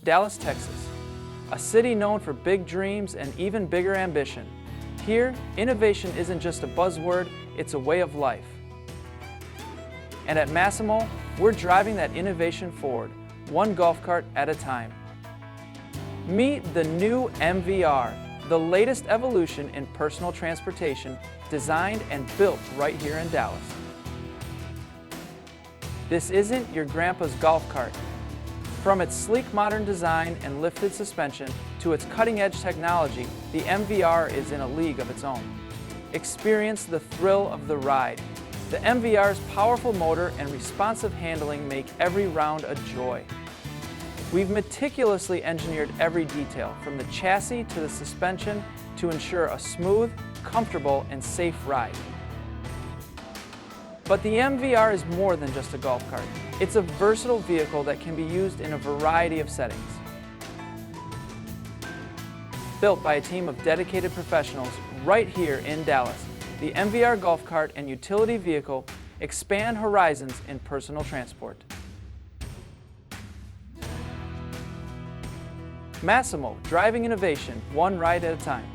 Dallas, Texas, a city known for big dreams and even bigger ambition. Here, innovation isn't just a buzzword, it's a way of life. And at Massimo, we're driving that innovation forward, one golf cart at a time. Meet the new MVR, the latest evolution in personal transportation, designed and built right here in Dallas. This isn't your grandpa's golf cart. From its sleek modern design and lifted suspension to its cutting-edge technology, the MVR is in a league of its own. Experience the thrill of the ride. The MVR's powerful motor and responsive handling make every round a joy. We've meticulously engineered every detail, from the chassis to the suspension, to ensure a smooth, comfortable, and safe ride. But the MVR is more than just a golf cart. It's a versatile vehicle that can be used in a variety of settings. Built by a team of dedicated professionals right here in Dallas, the MVR golf cart and utility vehicle expand horizons in personal transport. Massimo, driving innovation, one ride at a time.